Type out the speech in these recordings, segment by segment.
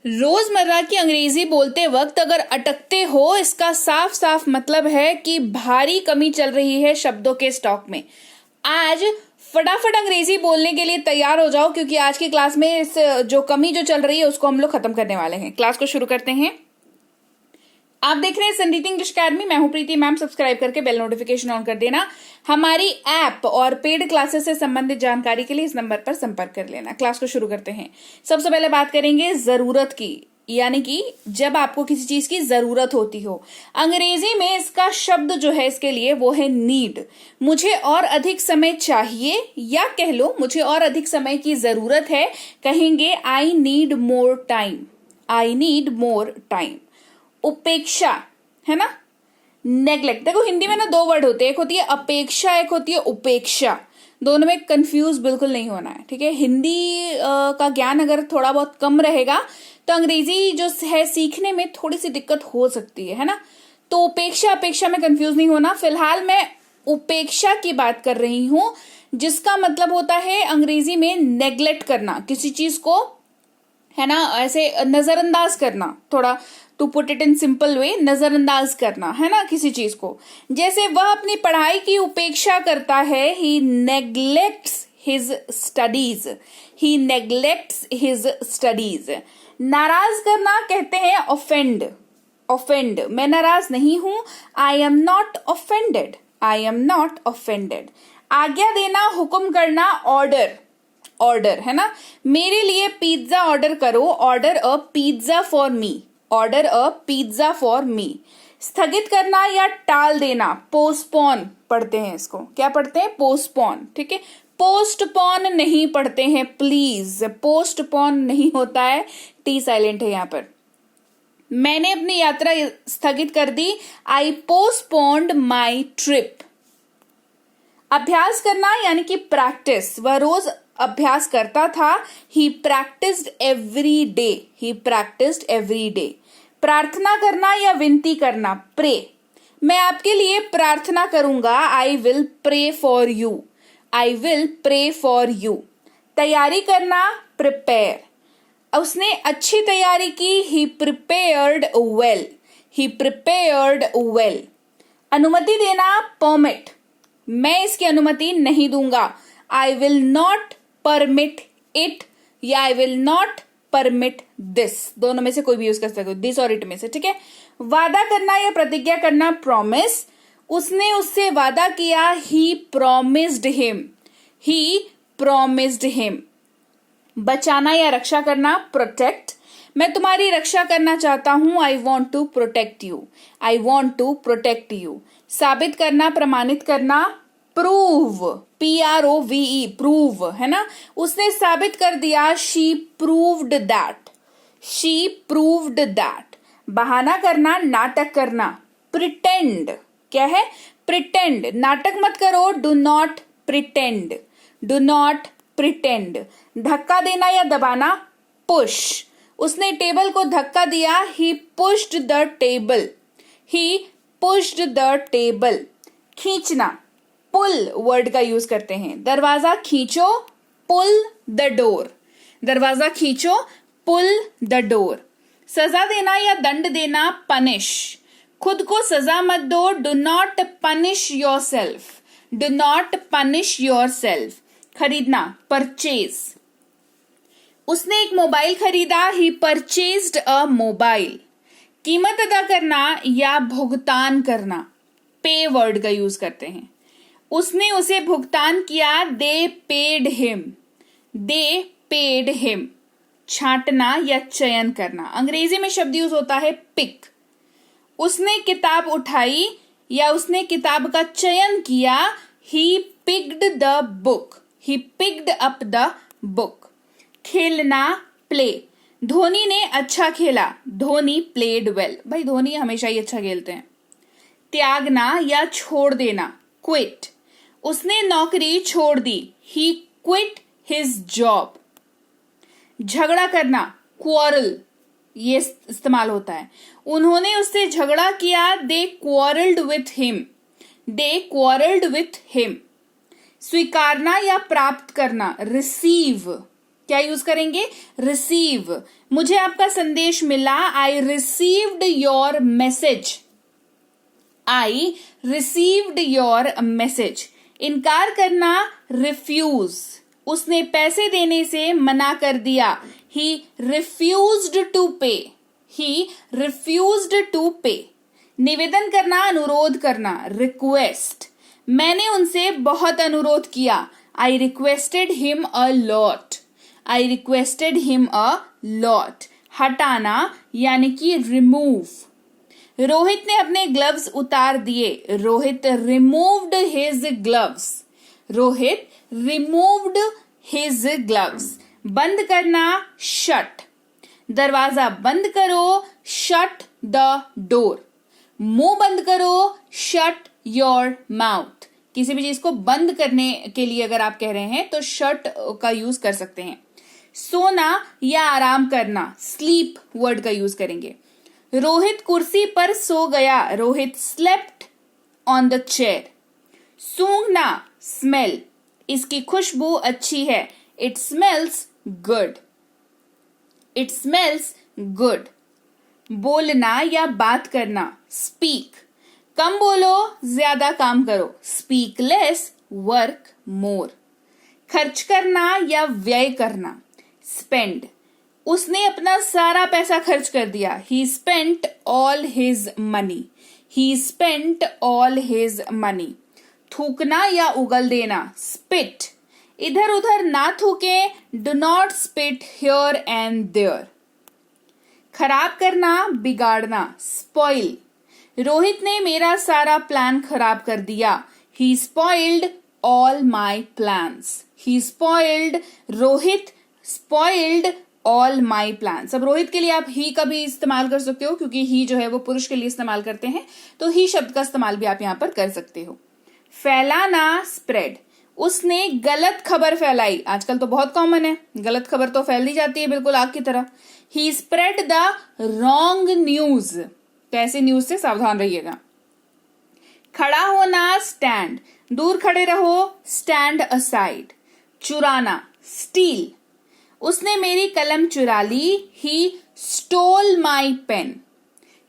रोजमर्रा की अंग्रेजी बोलते वक्त अगर अटकते हो, इसका साफ साफ मतलब है कि भारी कमी चल रही है शब्दों के स्टॉक में। आज फटाफट अंग्रेजी बोलने के लिए तैयार हो जाओ, क्योंकि आज की क्लास में इस जो कमी जो चल रही है उसको हम लोग खत्म करने वाले हैं। क्लास को शुरू करते हैं। आप देख रहे हैं संरीति इंग्लिश अकेडमी। मैं हूं प्रीति मैम। सब्सक्राइब करके बेल नोटिफिकेशन ऑन कर देना। हमारी ऐप और पेड क्लासेस से संबंधित जानकारी के लिए इस नंबर पर संपर्क कर लेना। क्लास को शुरू करते हैं। सबसे पहले बात करेंगे जरूरत की, यानी कि जब आपको किसी चीज की जरूरत होती हो। अंग्रेजी में इसका शब्द जो है इसके लिए वो है नीड। मुझे और अधिक समय चाहिए, या कह लो मुझे और अधिक समय की जरूरत है, कहेंगे I need more time. I need more time. उपेक्षा है ना, नेग्लेक्ट। देखो हिंदी में ना दो वर्ड होते हैं, एक होती है अपेक्षा, एक होती है उपेक्षा। दोनों में कंफ्यूज बिल्कुल नहीं होना है, ठीक है। हिंदी का ज्ञान अगर थोड़ा बहुत कम रहेगा तो अंग्रेजी जो है सीखने में थोड़ी सी दिक्कत हो सकती है ना। तो उपेक्षा अपेक्षा में कंफ्यूज नहीं होना। फिलहाल मैं उपेक्षा की बात कर रही हूं, जिसका मतलब होता है अंग्रेजी में नेग्लेक्ट करना, किसी चीज को है ना ऐसे नजरअंदाज करना। थोड़ा to put it in simple way, नजरअंदाज करना है ना किसी चीज को। जैसे वह अपनी पढ़ाई की उपेक्षा करता है, ही नेग्लेक्ट्स हिज स्टडीज। ही नेग्लेक्ट्स हिज स्टडीज। नाराज करना कहते हैं ऑफेंड। ऑफेंड, मैं नाराज नहीं हूं, I am not offended. I am not offended. आज्ञा देना, हुक्म करना, ऑर्डर। ऑर्डर है ना, मेरे लिए पिज्जा ऑर्डर करो, order a pizza for me. Order a pizza for me. स्थगित करना या टाल देना, पोस्टपोन पढ़ते हैं इसको। क्या पढ़ते हैं? पोस्टपोन, ठीक है। पोस्टपोन नहीं पढ़ते हैं प्लीज, पोस्टपोन नहीं होता है, टी साइलेंट है यहां पर। मैंने अपनी यात्रा स्थगित कर दी, आई पोस्टपोन्ड माई ट्रिप। अभ्यास करना यानी कि प्रैक्टिस, वह रोज अभ्यास करता था, ही प्रैक्टिस्ड एवरी डे। ही प्रैक्टिस्ड एवरी डे। प्रार्थना करना या विनती करना, प्रे। मैं आपके लिए प्रार्थना करूंगा, I will pray for you. I will pray for you. तैयारी करना, प्रिपेयर। उसने अच्छी तैयारी की, he prepared well. He prepared well. अनुमति देना, परमिट। मैं इसकी अनुमति नहीं दूंगा, I will not permit it, या I will not permit this. दोनों में से कोई भी यूज कर सकते हो, दिस और इट में से, ठीक है। वादा करना या प्रतिज्ञा करना, प्रॉमिस। उसने उससे वादा किया, he promised him. He promised him. बचाना या रक्षा करना, प्रोटेक्ट। मैं तुम्हारी रक्षा करना चाहता हूं, I want to protect you. I want to protect you. साबित करना, प्रमाणित करना, प्रूव। PROVE, प्रूव है ना। उसने साबित कर दिया, she proved that. She proved that. बहाना करना, नाटक करना, प्रिटेंड। क्या है? प्रिटेंड। नाटक मत करो, do not pretend. Do not pretend. धक्का देना या दबाना, पुश। उसने टेबल को धक्का दिया, he pushed the table. He pushed the table. खींचना, पुल वर्ड का यूज करते हैं। दरवाजा खींचो, पुल द डोर। दरवाजा खींचो, पुल द डोर। सजा देना या दंड देना, पनिश। खुद को सजा मत दो, do not punish your self. Do not punish your self. खरीदना, परचेज। उसने एक मोबाइल खरीदा, ही परचेज्ड अ मोबाइल। कीमत अदा करना या भुगतान करना, पे वर्ड का यूज करते हैं। उसने उसे भुगतान किया, दे पेड हिम। दे पेड हिम। छांटना या चयन करना, अंग्रेजी में शब्द यूज होता है पिक। उसने किताब उठाई या उसने किताब का चयन किया, he picked the book. He picked up the book. खेलना, प्ले। धोनी ने अच्छा खेला, धोनी प्लेड वेल। भाई धोनी हमेशा ही अच्छा खेलते हैं। त्यागना या छोड़ देना, क्विट। उसने नौकरी छोड़ दी, ही क्विट हिज जॉब। झगड़ा करना, क्वारल, ये इस्तेमाल होता है। उन्होंने उससे झगड़ा किया, they quarrelled with him. They quarrelled with him. स्वीकारना या प्राप्त करना, रिसीव। क्या यूज करेंगे? रिसीव। मुझे आपका संदेश मिला, I received your message. I received your message. इनकार करना, रिफ्यूज। उसने पैसे देने से मना कर दिया, ही रिफ्यूज्ड टू पे। ही रिफ्यूज्ड टू पे। निवेदन करना, अनुरोध करना, रिक्वेस्ट। मैंने उनसे बहुत अनुरोध किया, I requested him a lot. I requested him a lot. हटाना यानी कि रिमूव। रोहित ने अपने ग्लव्स उतार दिए, Rohit removed his gloves. Rohit removed his gloves. बंद करना, शट। दरवाजा बंद करो, शट द डोर। मुंह बंद करो, शट योर माउथ। किसी भी चीज को बंद करने के लिए अगर आप कह रहे हैं तो शट का यूज कर सकते हैं। सोना या आराम करना, स्लीप वर्ड का यूज करेंगे। रोहित कुर्सी पर सो गया, Rohit slept on the chair. सूंघना, स्मेल। इसकी खुशबू अच्छी है, it smells good. It smells good. बोलना या बात करना, स्पीक। कम बोलो, ज्यादा काम करो, स्पीक लेस, वर्क मोर। खर्च करना या व्यय करना, स्पेंड। उसने अपना सारा पैसा खर्च कर दिया, he spent all his money. He spent all his money. थूकना या उगल देना, स्पिट। इधर उधर ना थूके, do not spit here and there. खराब करना, बिगाड़ना, स्पॉइल। रोहित ने मेरा सारा प्लान खराब कर दिया, he spoiled all my plans. He spoiled, Rohit spoiled all my plans. अब रोहित के लिए आप ही का भी इस्तेमाल कर सकते हो, क्योंकि ही जो है वो पुरुष के लिए इस्तेमाल करते हैं, तो ही शब्द का इस्तेमाल भी आप यहां पर कर सकते हो। फैलाना, स्प्रेड। उसने गलत खबर फैलाई, आजकल तो बहुत कॉमन है, गलत खबर तो फैल दी जाती है बिल्कुल आग की तरह। ही स्प्रेड द रॉन्ग न्यूज। तो ऐसे न्यूज से सावधान रहिएगा। खड़ा होना, स्टैंड। दूर खड़े रहो, स्टैंड असाइड। चुराना, स्टील। उसने मेरी कलम चुरा ली, ही स्टोल माई पेन।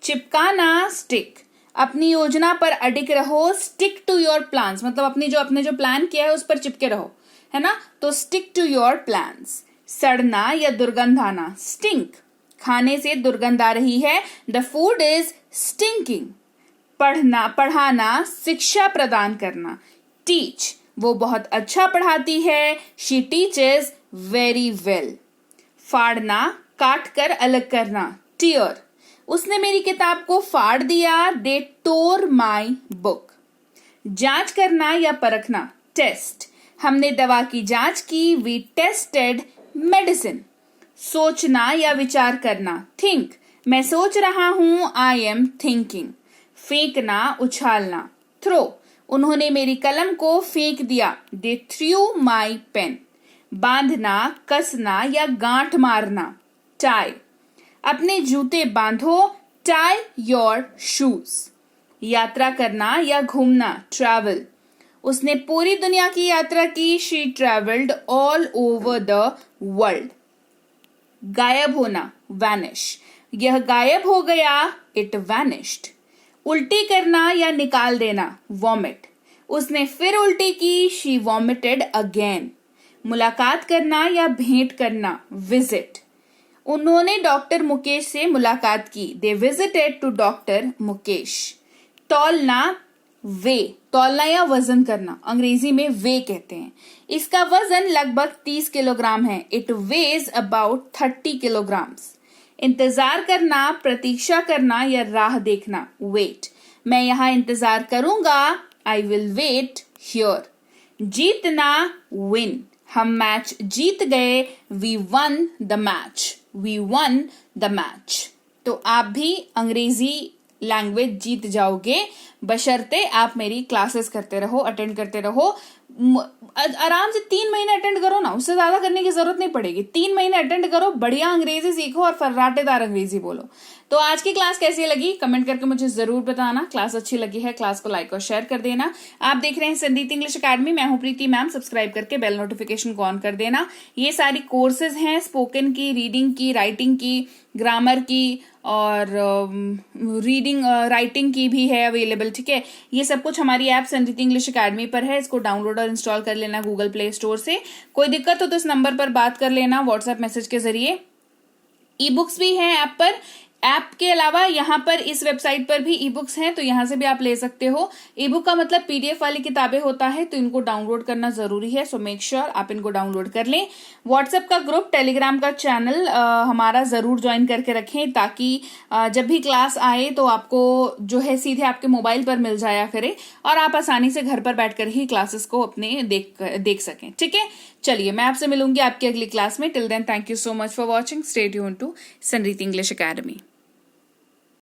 चिपकाना, स्टिक। अपनी योजना पर अडिग रहो, स्टिक टू योर प्लान्स। मतलब आपने जो प्लान किया है उस पर चिपके रहो, है ना, तो स्टिक टू योर प्लान्स। सड़ना या दुर्गंध आना, स्टिंक। खाने से दुर्गंध आ रही है, द फूड इज स्टिंकिंग। पढ़ाना, शिक्षा प्रदान करना, टीच। वो बहुत अच्छा पढ़ाती है, शी टीचेस वेरी वेल। फाड़ना, काट कर अलग करना, टीयर। उसने मेरी किताब को फाड़ दिया, दे टोर माई बुक। जांच करना या परखना, टेस्ट। हमने दवा की जांच की, वी टेस्टेड मेडिसिन। सोचना या विचार करना, थिंक। मैं सोच रहा हूं, आई एम थिंकिंग। फेंकना, उछालना, थ्रो। उन्होंने मेरी कलम को फेंक दिया, दे थ्रू माई पेन। बांधना, कसना या गांठ मारना, टाई। अपने जूते बांधो, टाई योर शूज। यात्रा करना या घूमना, ट्रैवल। उसने पूरी दुनिया की यात्रा की, she travelled all over the world. गायब होना, वैनिश। यह गायब हो गया, इट वैनिश्ड। उल्टी करना या निकाल देना, वॉमिट। उसने फिर उल्टी की, शी वॉमिटेड अगेन। मुलाकात करना या भेंट करना, विजिट। उन्होंने डॉक्टर मुकेश से मुलाकात की, they visited to doctor Mukesh. तौलना, वे। तौलना या वजन करना, अंग्रेजी में वे कहते हैं। इसका वजन लगभग 30 किलोग्राम है, इट वेज अबाउट 30 किलोग्राम्स। इंतजार करना, प्रतीक्षा करना या राह देखना, वेट। मैं यहाँ इंतजार करूंगा, आई विल वेट हियर। जीतना, विन। हम मैच जीत गए, we won the match. We won the match. तो आप भी अंग्रेजी लैंग्वेज जीत जाओगे, बशर्ते आप मेरी क्लासेस करते रहो, अटेंड करते रहो। आराम से 3 महीने अटेंड करो ना, उससे ज्यादा करने की जरूरत नहीं पड़ेगी। 3 महीने अटेंड करो, बढ़िया अंग्रेजी सीखो और फर्राटेदार अंग्रेजी बोलो। तो आज की क्लास कैसी लगी कमेंट करके मुझे जरूर बताना। क्लास अच्छी लगी है क्लास को लाइक और शेयर कर देना। आप देख रहे हैं संदीप इंग्लिश अकेडमी, मैं हूं प्रीति मैम। सब्सक्राइब करके बेल नोटिफिकेशन को ऑन कर देना। ये सारी कोर्सेज हैं स्पोकन की, रीडिंग की, राइटिंग की, ग्रामर की और रीडिंग राइटिंग की भी है अवेलेबल, ठीक है। ये सब कुछ हमारी ऐप संदीप इंग्लिश अकेडमी पर है। इसको डाउनलोड और इंस्टॉल कर लेना गूगल प्ले स्टोर से। कोई दिक्कत हो तो इस नंबर पर बात कर लेना व्हाट्सएप मैसेज के जरिए। ई बुक्स भी हैं ऐप पर। ऐप के अलावा यहाँ पर इस वेबसाइट पर भी ई बुक्स हैं, तो यहाँ से भी आप ले सकते हो। ई बुक का मतलब पीडीएफ वाली किताबें होता है, तो इनको डाउनलोड करना जरूरी है। सो मेक श्योर आप इनको डाउनलोड कर लें। व्हाट्सएप का ग्रुप, टेलीग्राम का चैनल हमारा जरूर ज्वाइन करके रखें, ताकि जब भी क्लास आए तो आपको जो है सीधे आपके मोबाइल पर मिल जाया करे और आप आसानी से घर पर बैठकर ही क्लासेस को अपने देख सकें, ठीक है। चलिए मैं आपसे मिलूंगी आपकी अगली क्लास में। Till then thank you so much for watching. Stay tuned to Sandeep English academy.